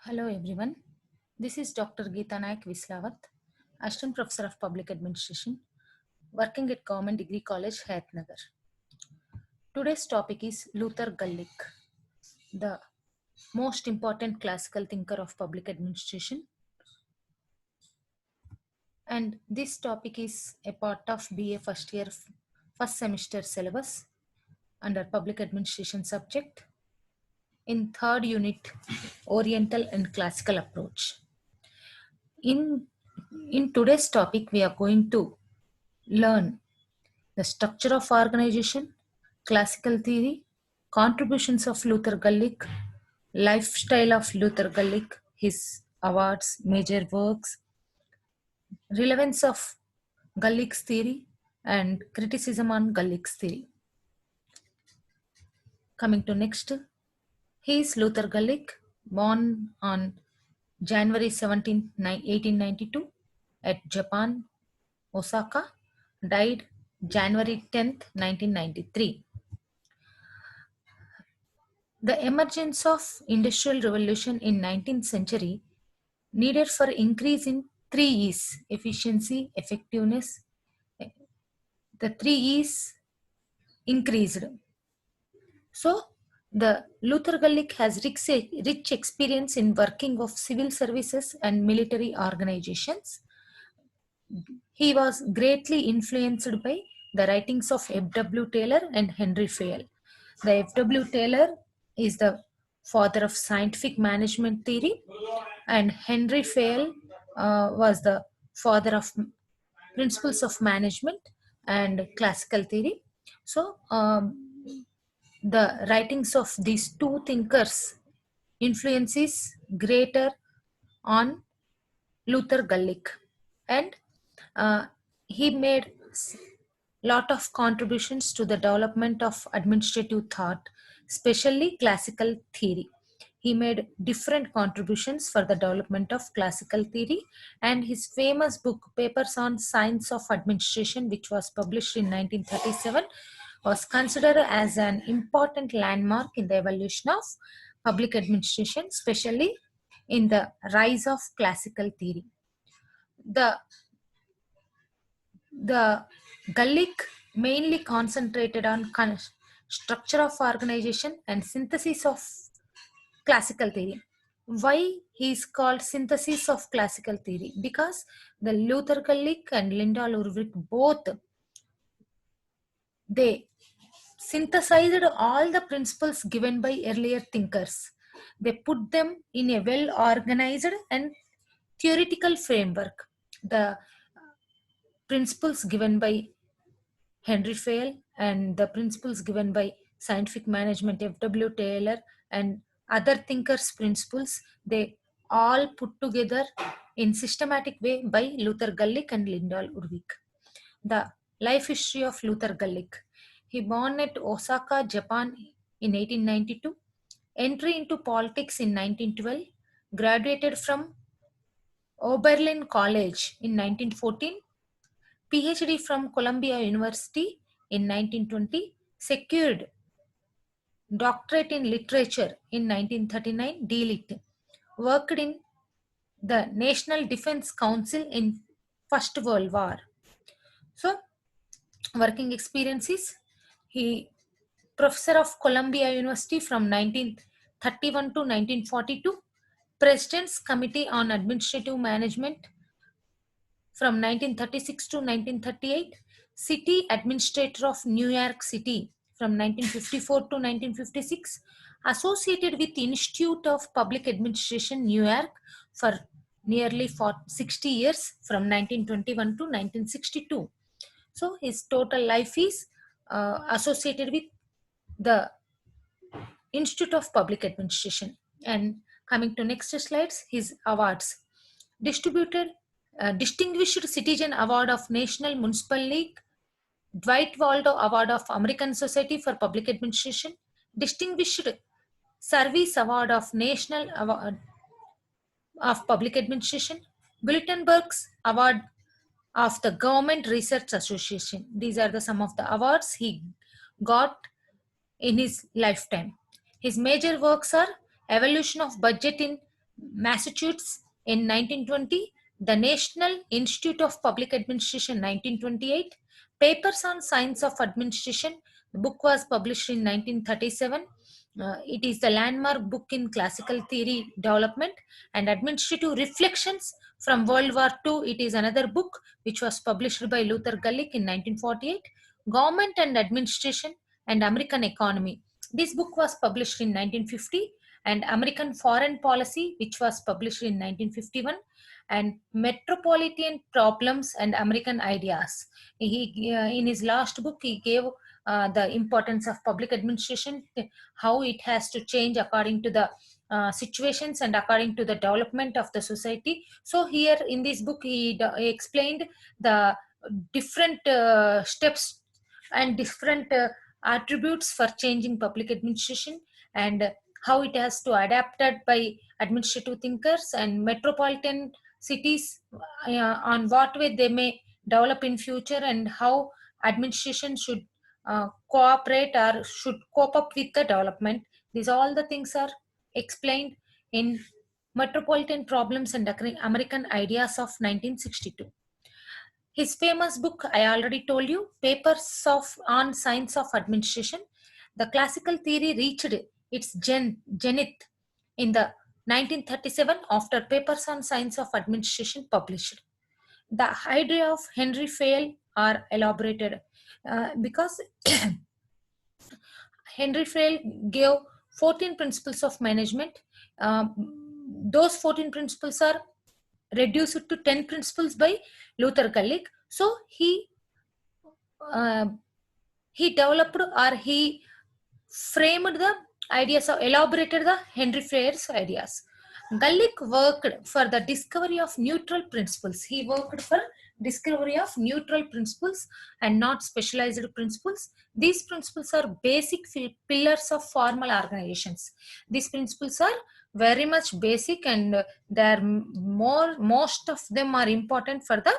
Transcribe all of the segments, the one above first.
Hello everyone. This is Dr. Geeta Naik Vislavat, Assistant Professor of Public Administration, working at Government Degree College, Hayatnagar. Today's topic is Luther Gulick, the most important classical thinker of public administration. And this topic is a part of BA first year, first semester syllabus under public administration subject in third unit, Oriental and Classical Approach. In, in today's topic, we are going to learn the structure of organization, classical theory, contributions of Luther Gulick, lifestyle of Luther Gulick, his awards, major works, relevance of Gulick's theory, and criticism on Gulick's theory. Coming to next, he is Luther Gulick, born on January 17, 1892 at Japan, Osaka, died January 10th, 1993. The emergence of industrial revolution in 19th century needed for increase in three E's: efficiency, effectiveness. The three E's increased. So the Luther Gulick has rich experience in working of civil services and military organizations. He was greatly influenced by the writings of F.W. Taylor and Henry Fayol. The F.W. Taylor is the father of scientific management theory, and Henry Fayol was the father of principles of management and classical theory. So, the writings of these two thinkers influence is greater on Luther Gulick, and he made lot of contributions to the development of administrative thought, especially classical theory. He made different contributions for the development of classical theory, and his famous book, Papers on Science of Administration, which was published in 1937, was considered as an important landmark in the evolution of public administration, especially in the rise of classical theory. The Gulick mainly concentrated on structure of organization and synthesis of classical theory. Why he is called synthesis of classical theory? Because the Luther Gulick and Linda Ulrich both, they synthesized all the principles given by earlier thinkers. They put them in a well organized and theoretical framework. The principles given by Henry Fayol and the principles given by scientific management F.W. Taylor and other thinkers' principles, they all put together in systematic way by Luther Gulick and Lyndall Urwick. The life history of Luther Gulick. He born at Osaka, Japan in 1892, entry into politics in 1912, graduated from Oberlin College in 1914, PhD from Columbia University in 1920, secured doctorate in literature in 1939, DLitt, worked in the National Defense Council in First World War. So, working experiences, he professor of Columbia University from 1931 to 1942, President's Committee on Administrative Management from 1936 to 1938, City Administrator of New York City from 1954 to 1956, associated with Institute of Public Administration, New York for nearly 60 years from 1921 to 1962. So his total life is associated with the Institute of Public Administration. And coming to next slides, his awards. Distributed Distinguished Citizen Award of National Municipal League, Dwight Waldo Award of American Society for Public Administration, Distinguished Service Award of National Award of Public Administration, Gutenberg's Award of the Government Research Association. These are the some of the awards he got in his lifetime. His major works are Evolution of Budget in Massachusetts in 1920, the National Institute of Public Administration 1928, Papers on Science of Administration. The book was published in 1937. It is the landmark book in classical theory development and administrative reflections from World War II. It is another book which was published by Luther Gulick in 1948. Government and Administration and American Economy. This book was published in 1950, and American Foreign Policy, which was published in 1951, and Metropolitan Problems and American Ideas. In his last book, he gave the importance of public administration, how it has to change according to the situations and according to the development of the society. So here in this book, he explained the different steps and different attributes for changing public administration, and how it has to adapted by administrative thinkers and metropolitan cities, on what way they may develop in future, and how administration should cooperate or should cope up with the development. These all the things are explained in Metropolitan Problems and American Ideas of 1962. His famous book, I already told you, Papers on Science of Administration. The classical theory reached its zenith in the 1937 after Papers on Science of Administration published. The idea of Henry Fayol are elaborated because Henry Fayol gave 14 principles of management. Those 14 principles are reduced to 10 principles by Luther Gulick. So uh, he developed, or he framed the ideas of, elaborated the Henry Fayol's ideas. Gulick worked for the discovery of neutral principles. He worked for discovery of neutral principles and not specialized principles. These principles are basic pillars of formal organizations. These principles are very much basic, and they're most of them are important for the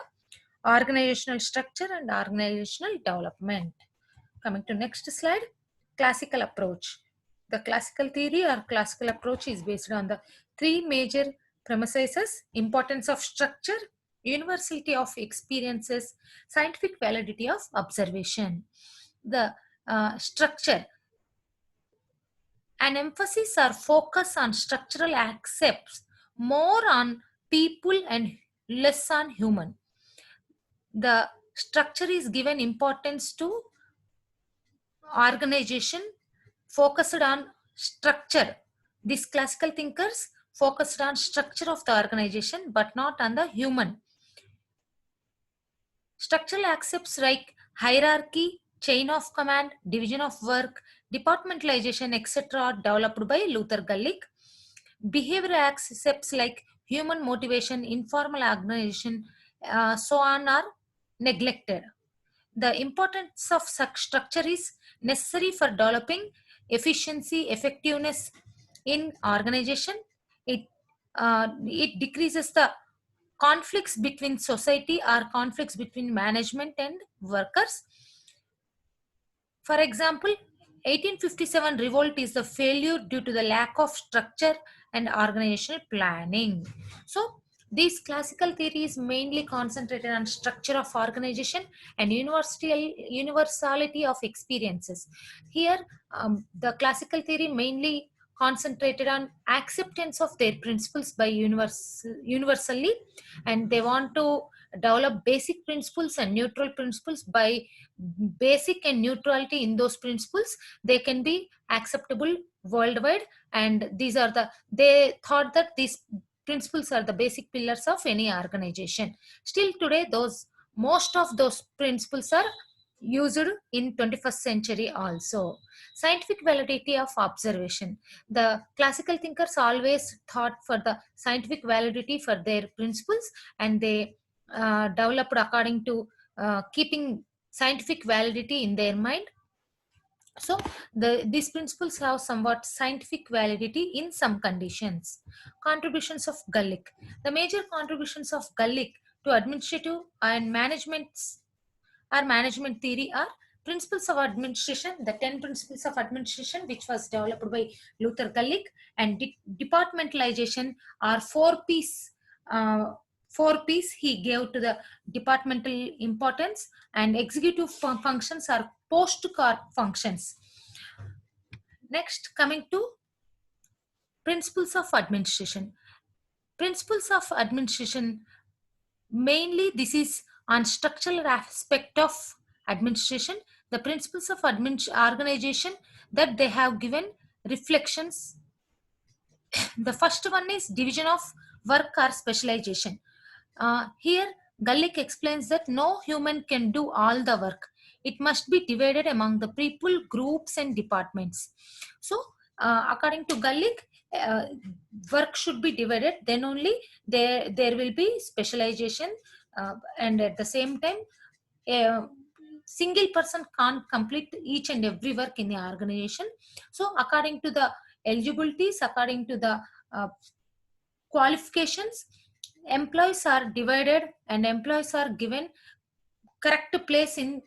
organizational structure and organizational development. Coming to next slide, classical approach. The classical theory or classical approach is based on the three major premises: importance of structure, universality of experiences, scientific validity of observation. The structure, an emphasis or focus on structural aspects, more on people and less on human. The structure is given importance to organization, focused on structure. These classical thinkers focused on structure of the organization but not on the human. Structural aspects like hierarchy, chain of command, division of work, departmentalization, etc. are developed by Luther Gulick. Behavioral aspects like human motivation, informal organization, so on are neglected. The importance of such structure is necessary for developing efficiency, effectiveness in organization. It decreases the conflicts between society or conflicts between management and workers. For example, 1857 revolt is the failure due to the lack of structure and organizational planning. So these classical theories mainly concentrated on structure of organization and universality of experiences. Here, the classical theory mainly concentrated on acceptance of their principles by universally, and they want to develop basic principles and neutral principles. By basic and neutrality in those principles, they can be acceptable worldwide, and these are the, they thought that these principles are the basic pillars of any organization. Still today, those most of those principles are used in 21st century also. Scientific validity of observation. The classical thinkers always thought for the scientific validity for their principles, and they developed according to keeping scientific validity in their mind. So these principles have somewhat scientific validity in some conditions. Contributions of Gulick. The major contributions of Gulick to administrative and management theory are principles of administration, the 10 principles of administration, which was developed by Luther Gulick, and departmentalization are 4 P's. 4 P's he gave to the departmental importance, and executive functions are post-corp functions. Next, coming to principles of administration. Principles of administration, mainly this is on structural aspect of administration. The principles of organization that they have given reflections. The first one is division of work or specialization. Here Gulick explains that no human can do all the work. It must be divided among the people, groups and departments. So according to Gulick, uh, work should be divided, then only there will be specialization, and at the same time a single person can't complete each and every work in the organization. So according to the eligibilities, according to the uh, qualifications, employees are divided and employees are given correct place in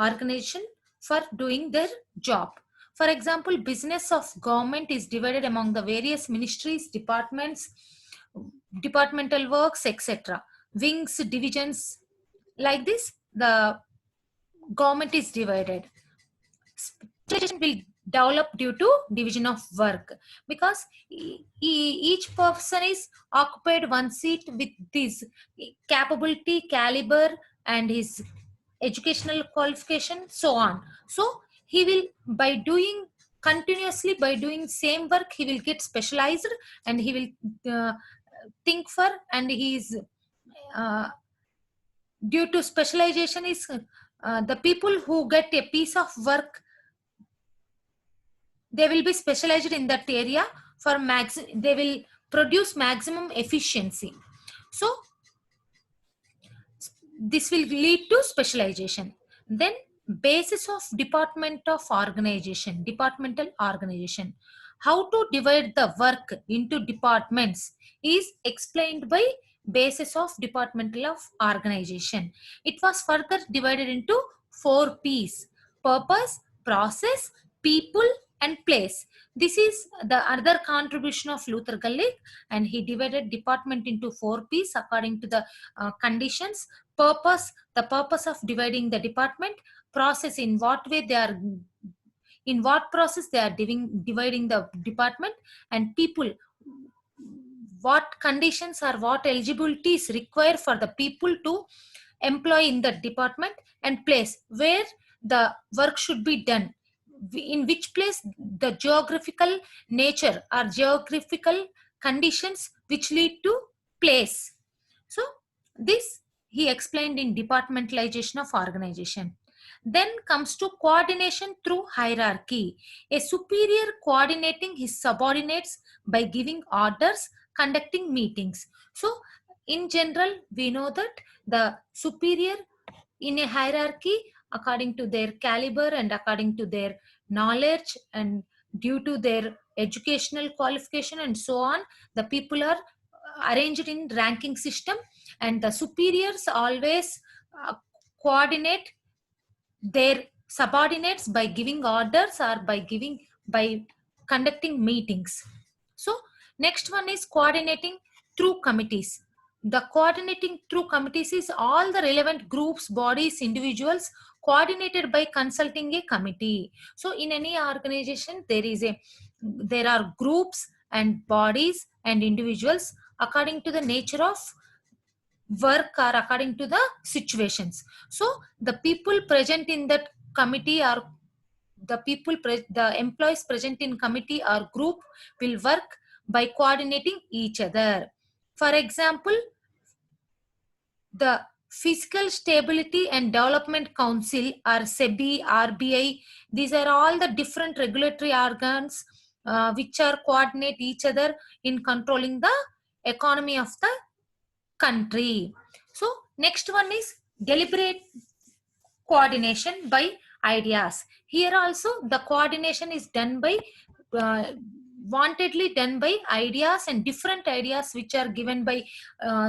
organization for doing their job. For example, business of government is divided among the various ministries, departments, departmental works, etc. Wings, divisions, like this, the government is divided. Specialization will develop due to division of work, because each person is occupied one seat with his capability, caliber, and his educational qualification, so on. So he will, by doing continuously, by doing same work, he will get specialized, and he will think for, and he is uh, due to specialization is the people who get a piece of work, they will be specialized in that area for they will produce maximum efficiency. So this will lead to specialization. Then basis of departmental organization, how to divide the work into departments is explained by basis of departmental of organization. It was further divided into 4 P's: purpose, process, people and place. This is the other contribution of Luther Gulick, and he divided department into 4 P's according to the conditions. Purpose, the purpose of dividing the department. Process, in what way they are, in what process they are dividing the department. And people, what conditions or what eligibilities require for the people to employ in the department. And place, where the work should be done, in which place, the geographical nature or geographical conditions which lead to place. So this he explained in departmentalization of organization. Then comes to coordination through hierarchy. A superior coordinating his subordinates by giving orders, conducting meetings. So in general, we know that the superior in a hierarchy, according to their caliber and according to their knowledge and due to their educational qualification and so on, the people are arranged in ranking system, and the superiors always uh, coordinate their subordinates by giving orders or by conducting meetings. So next one is coordinating through committees. The coordinating through committees is all the relevant groups, bodies, individuals coordinated by consulting a committee. So in any organization, there are groups and bodies and individuals according to the nature of work or according to the situations. So the people present in that committee are the employees present in committee or group will work by coordinating each other. For example, the Fiscal Stability and Development Council or SEBI, RBI, these are all the different regulatory organs which are coordinate each other in controlling the economy of the country. So next one is deliberate coordination by ideas. Here also the coordination is done by wantedly done by ideas, and different ideas which are given by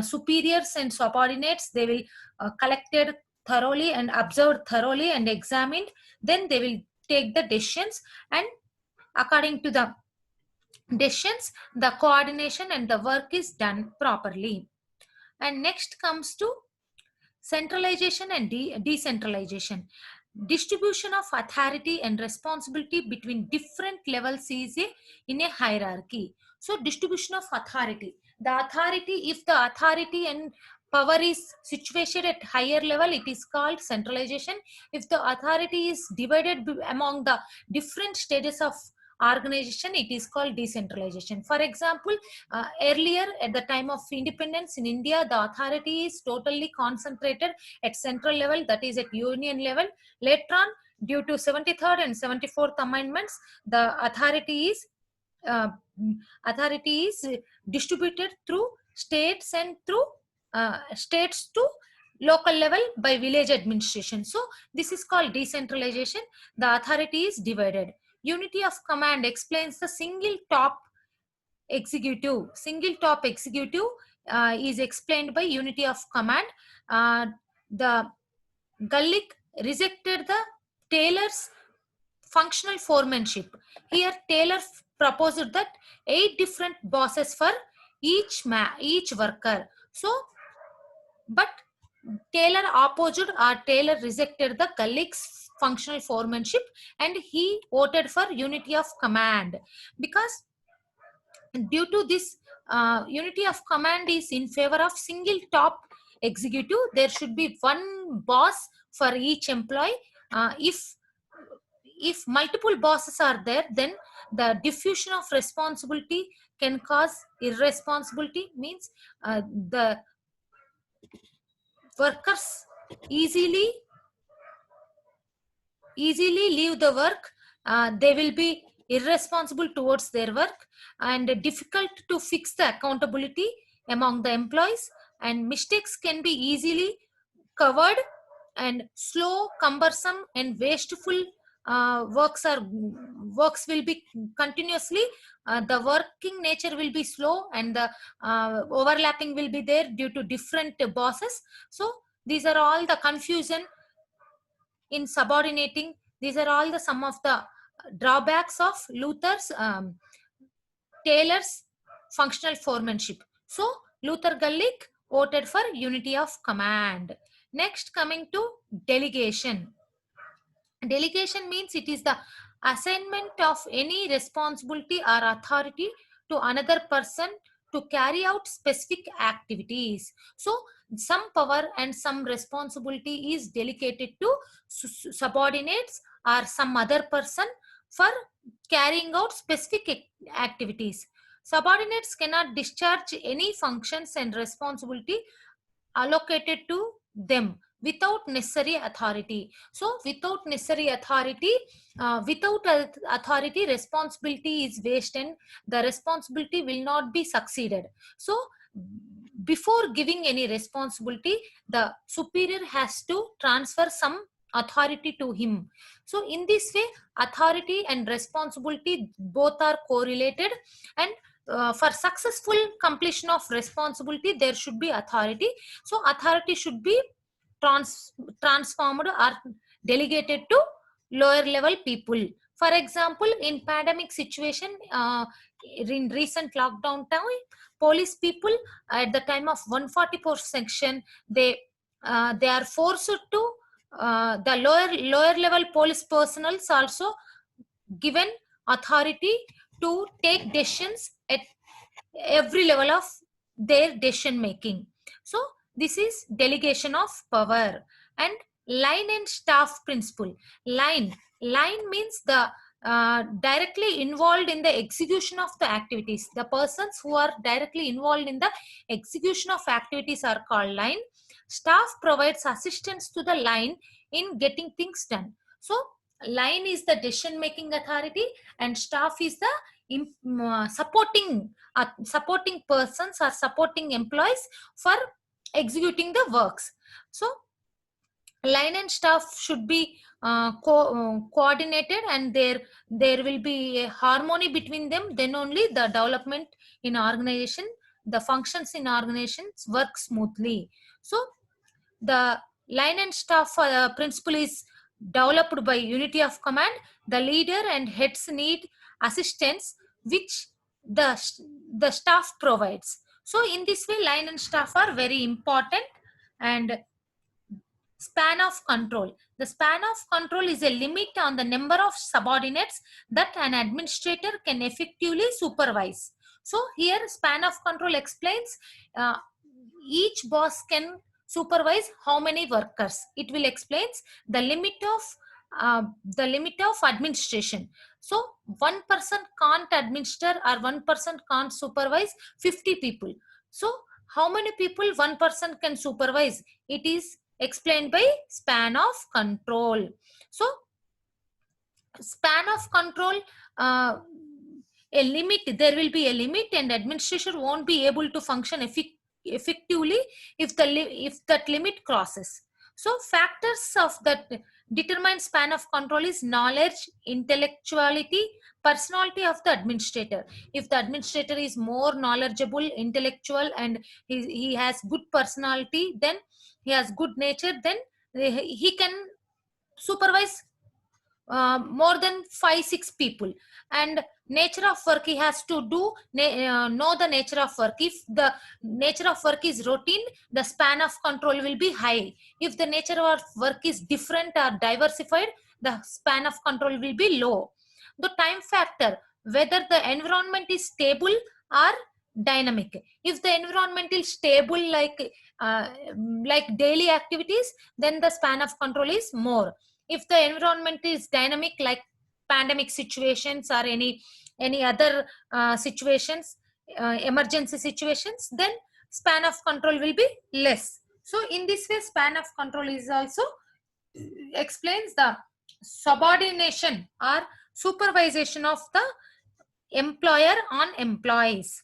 superiors and subordinates, they will collected thoroughly and observed thoroughly and examined, then they will take the decisions, and according to the decisions, the coordination and the work is done properly. And next comes to centralization and decentralization. Distribution of authority and responsibility between different levels is in a hierarchy. So distribution of authority, the authority, if the authority and power is situated at higher level, it is called centralization. If the authority is divided among the different stages of organization, it is called decentralization. For example, earlier at the time of independence in India, the authority is totally concentrated at central level, that is at union level. Later on, due to 73rd and 74th amendments, the uh, authority is distributed through states and through states to local level by village administration. So this is called decentralization. The authority is divided. Unity of command explains the single top executive. Single top executive is explained by unity of command. The Gullick rejected the Taylor's functional foremanship. Here Taylor proposed that 8 different bosses for each worker. So, but Taylor opposed, or Taylor rejected the Gullick's functional foremanship, and he voted for unity of command, because due to this unity of command is in favor of single top executive. There should be one boss for each employee. If multiple bosses are there, then the diffusion of responsibility can cause irresponsibility, means the workers easily leave the work. They will be irresponsible towards their work, and difficult to fix the accountability among the employees, and mistakes can be easily covered, and slow, cumbersome and wasteful works will be continuously, the working nature will be slow, and the overlapping will be there due to different bosses. So these are all the confusion in subordinating. These are all the some of the drawbacks of Taylor's functional foremanship. So Luther Gullick voted for unity of command. Next, coming to delegation. Delegation means it is the assignment of any responsibility or authority to another person to carry out specific activities. So some power and some responsibility is delegated to subordinates or some other person for carrying out specific activities. Subordinates cannot discharge any functions and responsibility allocated to them without necessary authority. So without necessary authority, authority, responsibility is waste, and the responsibility will not be succeeded. So before giving any responsibility, the superior has to transfer some authority to him. So in this way, authority and responsibility both are correlated, and for successful completion of responsibility, there should be authority. So authority should be transformed or delegated to lower level people. For example, in pandemic situation, in recent lockdown time, police people at the time of 144 section, they are forced to the lower level police personnel also given authority to take decisions at every level of their decision making. So this is delegation of power. And line and staff principle. Line means the directly involved in the execution of the activities. The persons who are directly involved in the execution of activities are called line. Staff provides assistance to the line in getting things done. So line is the decision making authority, and staff is the supporting persons or supporting employees for executing the works. So line and staff should be coordinated, and there will be a harmony between them. Then only the development in organization, the functions in organizations work smoothly. So the Line and staff principle is developed by unity of command. The leader and heads need assistance, which the staff provides. So in this way, line and staff are very important. And span of control. The span of control is a limit on the number of subordinates that an administrator can effectively supervise. So here span of control explains each boss can supervise how many workers. It will explains the limit of administration. So one person can't administer or one person can't supervise 50 people. So how many people one person can supervise? It is explained by span of control. So span of control, uh, a limit, there will be a limit, and administration won't be able to function effectively if that limit crosses. So factors of that determine span of control is knowledge, intellectuality, personality of the administrator. If the administrator is more knowledgeable, intellectual, and he has good personality, then he has good nature, then he can supervise more than 5 6 people. And nature of work, he has to know the nature of work. If the nature of work is routine, the span of control will be high. If the nature of work is different or diversified, the span of control will be low. The time factor, whether the environment is stable or dynamic. If the environment is stable, uh, like daily activities, then the span of control is more. If the environment is dynamic, like pandemic situations or any other situations, emergency situations, then span of control will be less. So in this way, span of control is also explains the subordination or supervision of the employer on employees.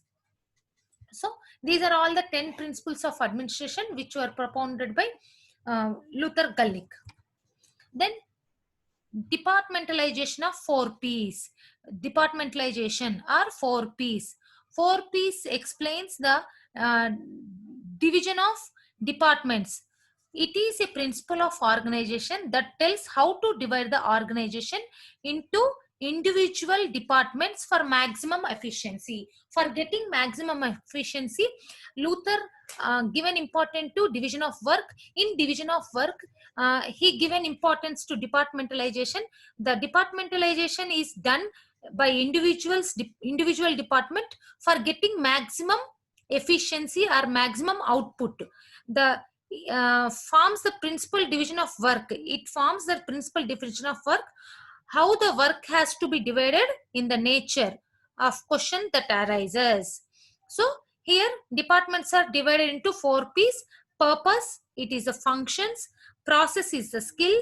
So these are all the 10 principles of administration which were propounded by Luther Gulick. Then departmentalization of 4Ps. Departmentalization or 4Ps. 4Ps explains the division of departments. It is a principle of organization that tells how to divide the organization into individual departments for maximum efficiency. For getting maximum efficiency, Luther given importance to division of work. In division of work, he given importance to departmentalization. The departmentalization is done by individual department for getting maximum efficiency or maximum output. The forms the principal division of work. It forms the principal division of work, how the work has to be divided in the nature of question that arises. So here departments are divided into 4Ps. Purpose, it is the functions. Process is the skill.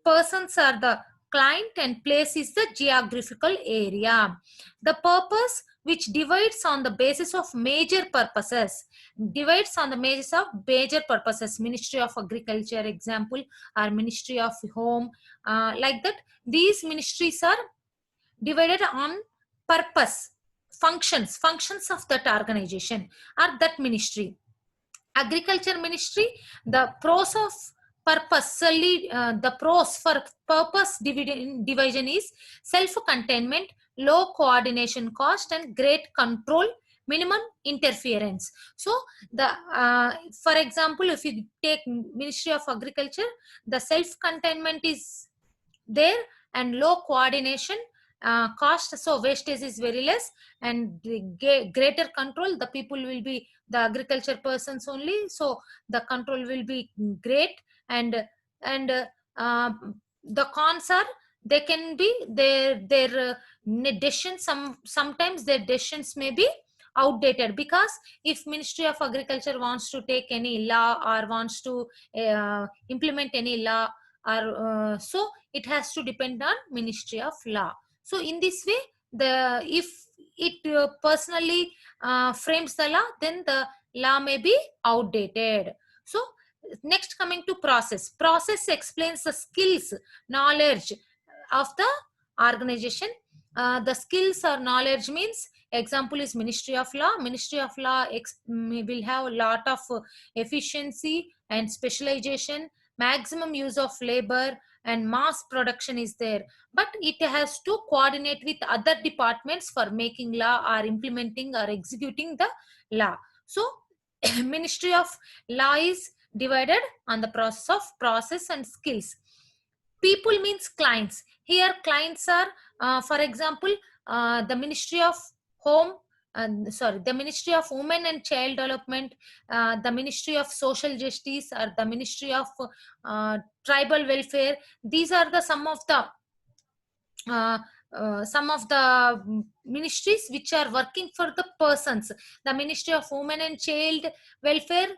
Persons are the client, and place is the geographical area. The purpose, which divides on the basis of major purposes. Divides on the basis of major purposes. Ministry of Agriculture, example, or Ministry of Home, like that. These ministries are divided on purpose, functions of that organization or that ministry. Agriculture ministry, the pros of purpose, the pros for purpose division is self-containment, low coordination cost, and great control, minimum interference. So the for example, if you take Ministry of Agriculture, the self-containment is there, and low coordination cost, so wastage is very less, and the greater control, the people will be the agriculture persons only, so the control will be great. And the cons are, they can be their decisions, sometimes their decisions may be outdated, because if Ministry of Agriculture wants to take any law or wants to implement any law, or so it has to depend on Ministry of Law. So in this way, the if it personally frames the law, then the law may be outdated. So next, coming to process explains the skills, knowledge of the organization. The skills or knowledge means, example is Ministry of Law. Ministry of Law will have a lot of efficiency and specialization, maximum use of labor and mass production is there, but it has to coordinate with other departments for making law or implementing or executing the law. So Ministry of Law is divided on the process and skills. People means clients. Here clients are, for example, the Ministry of Home, the Ministry of Women and Child Development, the Ministry of Social Justice, or the Ministry of Tribal Welfare. These are the uh, some of the ministries which are working for the persons. The Ministry of Women and Child Welfare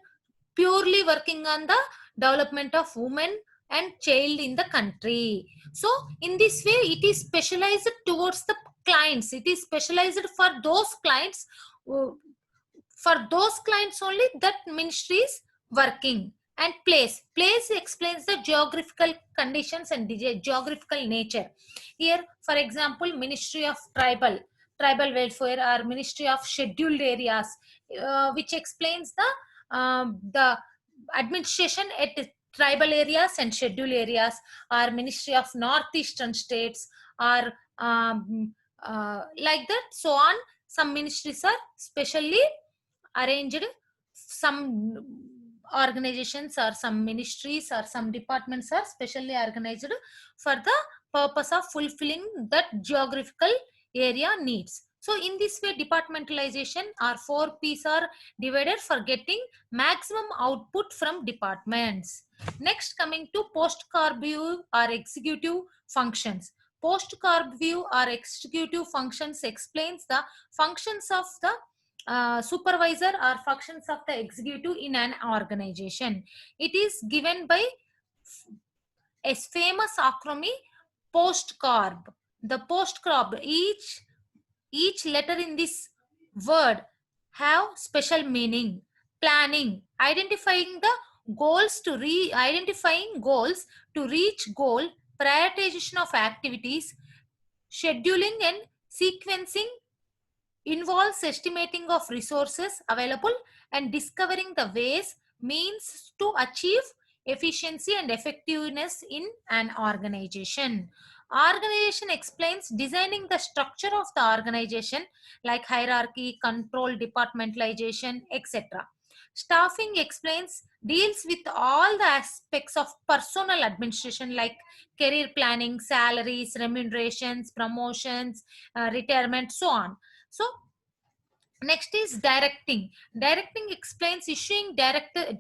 purely working on the development of women and child in the country. So in this way, it is specialized towards the clients. It is specialized for those clients. For those clients only that ministry is working. And place explains the geographical conditions and geographical nature. Here, for example, Ministry of Tribal Welfare, or Ministry of Scheduled Areas, which explains the administration at tribal areas and scheduled areas, or Ministry of Northeastern States, or like that, so on. Some ministries are specially arranged. Some organizations or some ministries or some departments are specially organized for the purpose of fulfilling that geographical area needs. So in this way, departmentalization or 4Ps are divided for getting maximum output from departments. Next, coming to post-carb view or executive functions. Post-carb view or executive functions explains the functions of the supervisor or functions of the executive in an organization. It is given by a famous acronym, post-carb. The post-carb, each letter in this word have special meaning. Planning, identifying goals to reach goal, prioritization of activities, scheduling and sequencing involves estimating of resources available and discovering the ways means to achieve efficiency and effectiveness in an organization. Organization explains designing the structure of the organization, like hierarchy, control, departmentalization, etc. Staffing explains deals with all the aspects of personal administration, like career planning, salaries, remunerations, promotions, retirement, so on. So next is directing. Directing explains issuing directions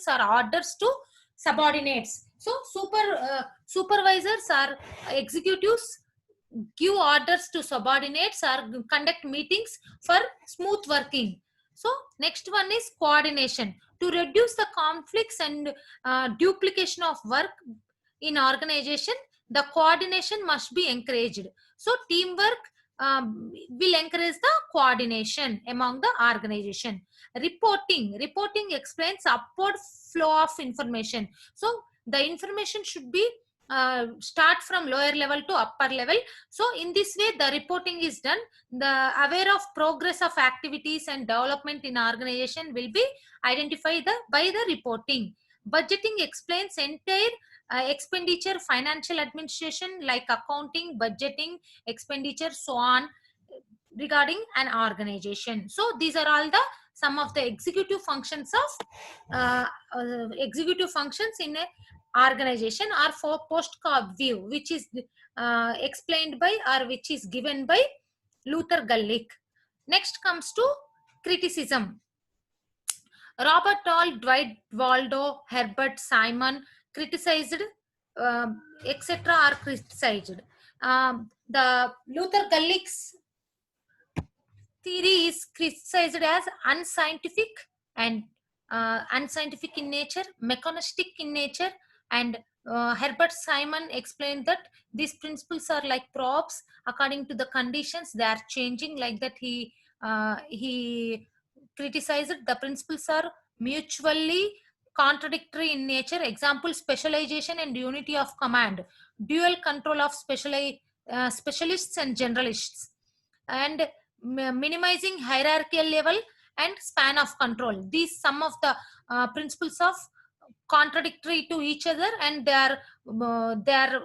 or orders to subordinates. So supervisors or executives give orders to subordinates or conduct meetings for smooth working. So next one is coordination. To reduce the conflicts and duplication of work in organization, the coordination must be encouraged. So teamwork will encourage the coordination among the organization. Reporting explains upward flow of information. So the information should be start from lower level to upper level. So in this way, the reporting is done. The aware of progress of activities and development in organization will be identified by the reporting. Budgeting explains entire expenditure, financial administration, like accounting, budgeting, expenditure, so on, regarding an organization. So these are all the some of the executive functions of executive functions in a organization, or for post-carb view, which is explained by or which is given by Luther Gulick. Next comes to criticism. Robert Dahl, Dwight Waldo, Herbert Simon criticized, etc. are criticized. The Luther Gulick's theory is criticized as unscientific and unscientific in nature, mechanistic in nature, and Herbert Simon explained that these principles are like props. According to the conditions, they are changing. Like that, he criticized the principles are mutually contradictory in nature. Example: specialization and unity of command, dual control of specialists and generalists, and minimizing hierarchical level and span of control. These some of the principles of contradictory to each other, and they are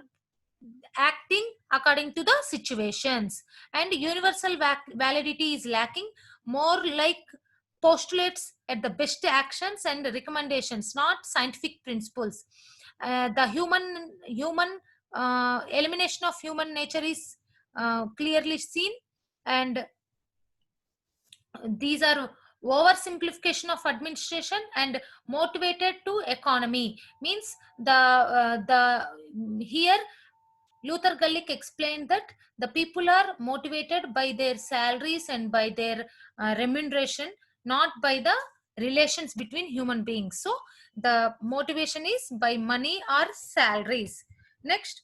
acting according to the situations, and universal validity is lacking, more like postulates at the best actions and recommendations, not scientific principles. The human elimination of human nature is clearly seen, and these are oversimplification of administration and motivated to economy, means the here Luther Gullick explained that the people are motivated by their salaries and by their remuneration, not by the relations between human beings. So the motivation is by money or salaries. Next,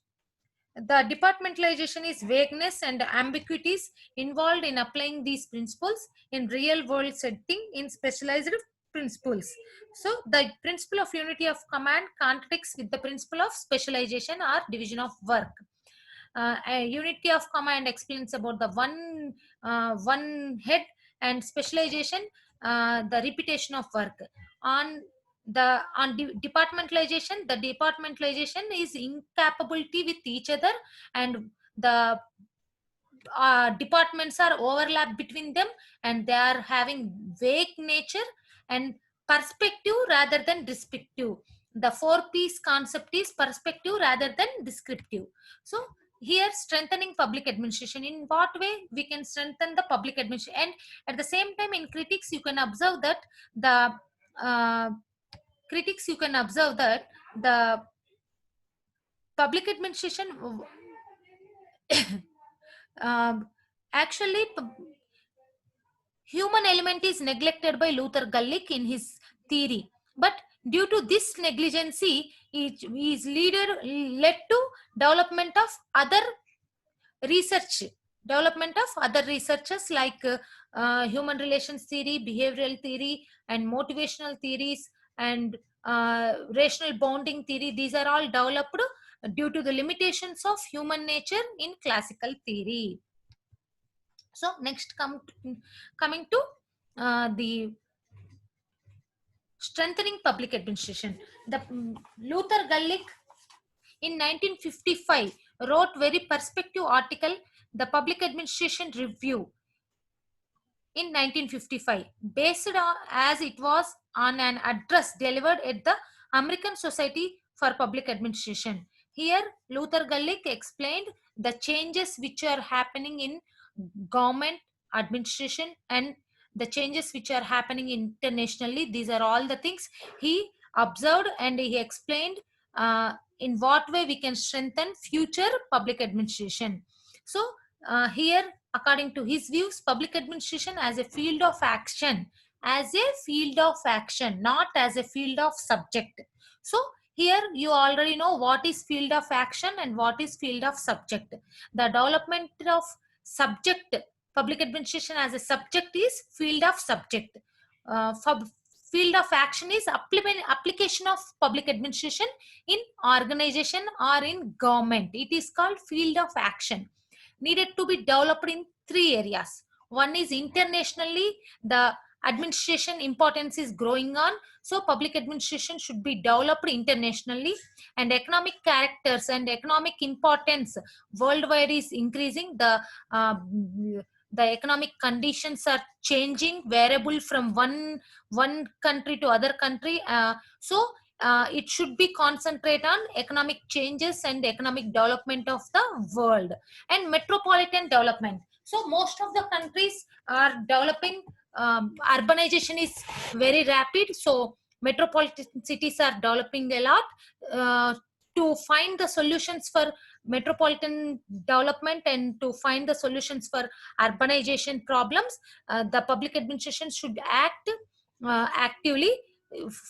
the departmentalization is vagueness and ambiguities involved in applying these principles in real world setting in specialized principles. So the principle of unity of command contradicts with the principle of specialization or division of work. A unity of command explains about the one head, and specialization, the repetition of work. On departmentalization, the departmentalization is incapability with each other, and the departments are overlap between them, and they are having vague nature and perspective rather than descriptive. The four piece concept is perspective rather than descriptive. So here, strengthening public administration, in what way we can strengthen the public administration? And at the same time, in critics you can observe that the uh, the public administration um, actually human element is neglected by Luther Gullick in his theory. But due to this negligency, it is led to development of other research, development of other researches like human relations theory, behavioral theory, and motivational theories, and rational bonding theory. These are all developed due to the limitations of human nature in classical theory. So next, coming to the strengthening public administration. The Luther Gullick in 1955 wrote very perspective article, The Public Administration Review, in 1955, based on, as it was on an address delivered at the American Society for Public Administration. Here, Luther Gullick explained the changes which are happening in government administration and the changes which are happening internationally. These are all the things he observed, and he explained in what way we can strengthen future public administration. So here, according to his views, public administration as a field of action, as a field of action, not as a field of subject. So here you already know what is field of action and what is field of subject. The development of subject, public administration as a subject, is field of subject. Field of action is application of public administration in organization or in government. It is called field of action, needed to be developed in three areas. One is internationally, the administration importance is growing on, so public administration should be developed internationally. And economic characters and economic importance worldwide is increasing. Uh, the economic conditions are changing, variable from one country to other country. So it should be concentrate on economic changes and economic development of the world. And metropolitan development, so most of the countries are developing, urbanization is very rapid, so metropolitan cities are developing a lot. To find the solutions for metropolitan development and to find the solutions for urbanization problems, the public administration should act actively.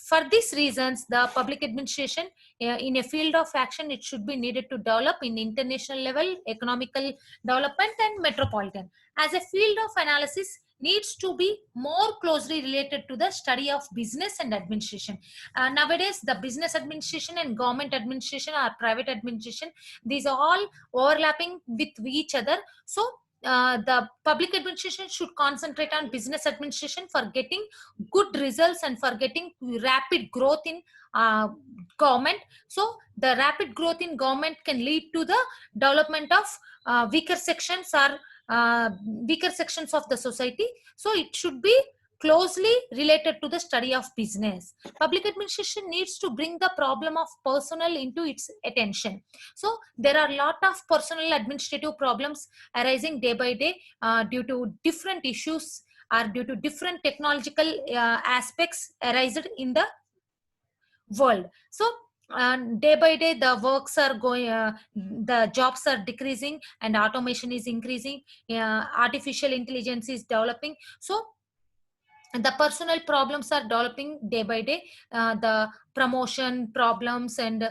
For these reasons, the public administration, in a field of action, it should be needed to develop in international level, economical development, and metropolitan. As a field of analysis, needs to be more closely related to the study of business and administration. Nowadays, the business administration and government administration or private administration, these are all overlapping with each other. So the public administration should concentrate on business administration for getting good results and for getting rapid growth in government. So the rapid growth in government can lead to the development of weaker sections or weaker sections of the society. So it should be closely related to the study of business. Public administration needs to bring the problem of personnel into its attention. So there are a lot of personal administrative problems arising day by day due to different issues or due to different technological aspects arised in the world. So day by day the works are going, the jobs are decreasing and automation is increasing, artificial intelligence is developing. So the personal problems are developing day by day, the promotion problems and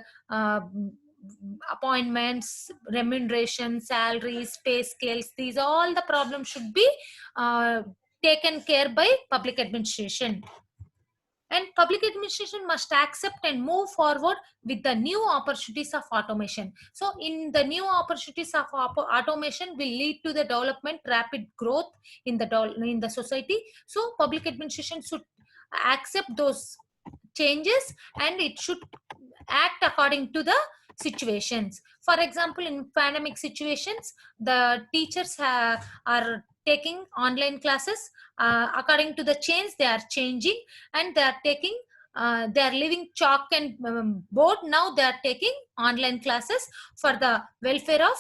appointments, remuneration, salaries, pay scales, these all the problems should be uh, taken care by public administration. And public administration must accept and move forward with the new opportunities of automation. So in the new opportunities of automation will lead to the development, rapid growth in the society. So public administration should accept those changes and it should act according to the situations. For example, in pandemic situations, the teachers are taking online classes according to the change they are changing, and they are taking they are leaving chalk and board. Now they are taking online classes for the welfare of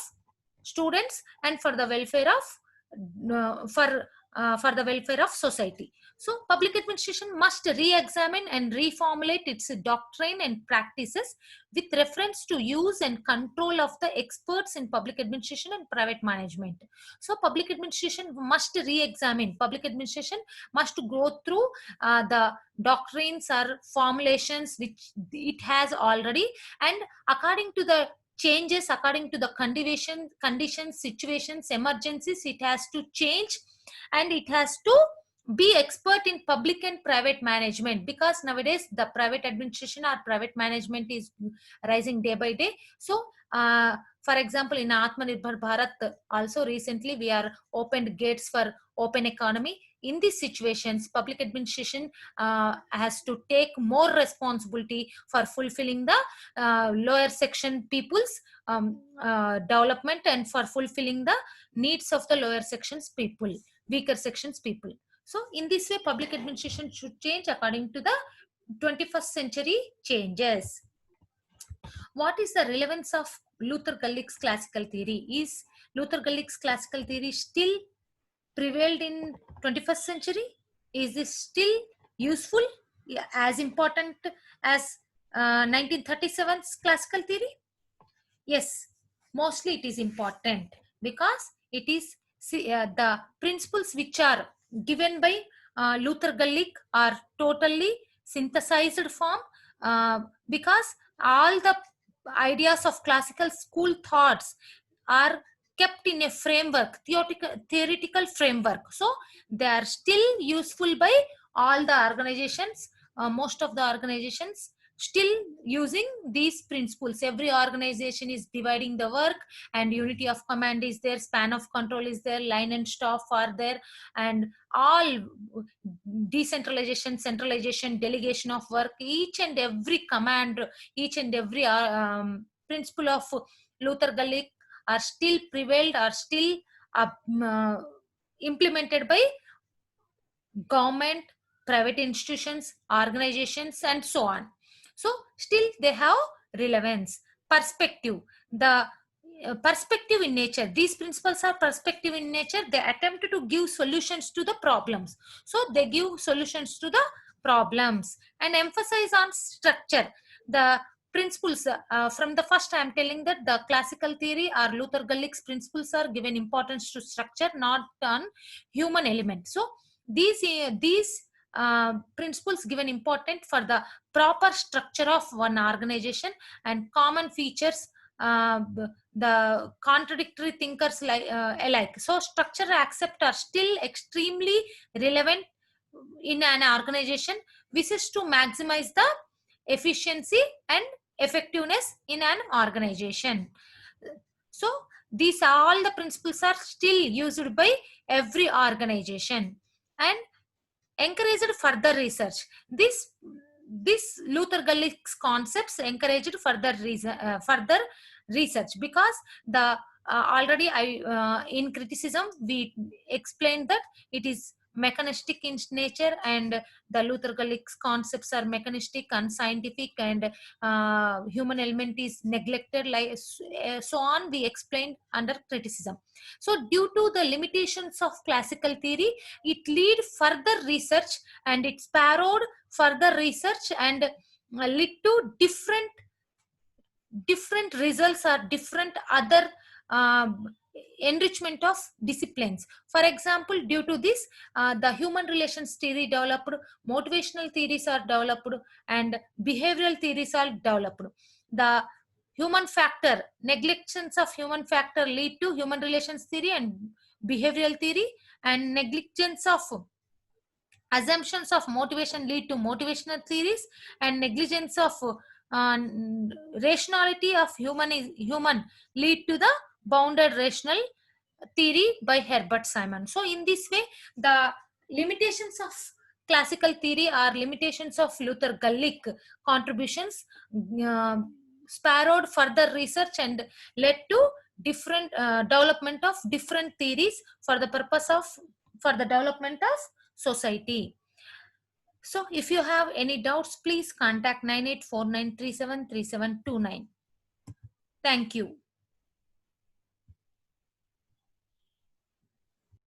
students and for the welfare of for the welfare of society. So public administration must re-examine and reformulate its doctrine and practices with reference to use and control of the experts in public administration and private management. So public administration must re-examine, public administration must go through the doctrines or formulations which it has already, and according to the changes, according to the conditions, situations, emergencies, it has to change, and it has to be expert in public and private management, because nowadays the private administration or private management is rising day by day. So for example, in Atmanirbhar Bharat also recently we are opened gates for open economy. In these situations, public administration has to take more responsibility for fulfilling the lower section people's development and for fulfilling the needs of the lower sections people, weaker sections people. So in this way, public administration should change according to the 21st century changes. What is the relevance of Luther Gulick's classical theory? Is Luther Gulick's classical theory still prevailed in 21st century? Is this still useful, as important as 1937's classical theory? Yes, mostly it is important, because it is the principles which are given by Luther Gulick are totally synthesized form, because all the ideas of classical school thoughts are kept in a framework, theoretical framework. So they are still useful by all the organizations, most of the organizations still using these principles. Every organization is dividing the work, and unity of command is there, span of control is there, line and staff are there, and all decentralization, centralization, delegation of work, each and every command, each and every principle of Luther Gulick are still prevailed, are still implemented by government, private institutions, organizations, and so on. So still they have relevance. Perspective, the perspective in nature, these principles are perspective in nature. They attempt to give solutions to the problems. So they give solutions to the problems and emphasize on structure. The principles, from the first I am telling that the classical theory or Luther Gulick's principles are given importance to structure, not on human element. So these principles given important for the proper structure of one organization, and common features, the contradictory thinkers alike. So structure accept are still extremely relevant in an organization, which is to maximize the efficiency and effectiveness in an organization. So These all the principles are still used by every organization and encouraged further research. This Luther Gulick's concepts encouraged further research, because the already I in criticism we explained that it is mechanistic in nature, and the Luther Gulick's concepts are mechanistic, unscientific, and human element is neglected, like so on. We explained under criticism. So due to the limitations of classical theory, it lead further research, and it sparrowed further research, and lead to different results or different other enrichment of disciplines. For example, due to this, the human relations theory developed, motivational theories are developed, and behavioral theories are developed. The human factor, neglections of human factor lead to human relations theory and behavioral theory, and negligence of assumptions of motivation lead to motivational theories, and negligence of rationality of human lead to the bounded rational theory by Herbert Simon. So in this way, the limitations of classical theory are limitations of Luther Gulick contributions, uh, sparrowed further research and led to different development of different theories for the purpose of for the development of society. So if you have any doubts, please contact 9849373729. Thank you.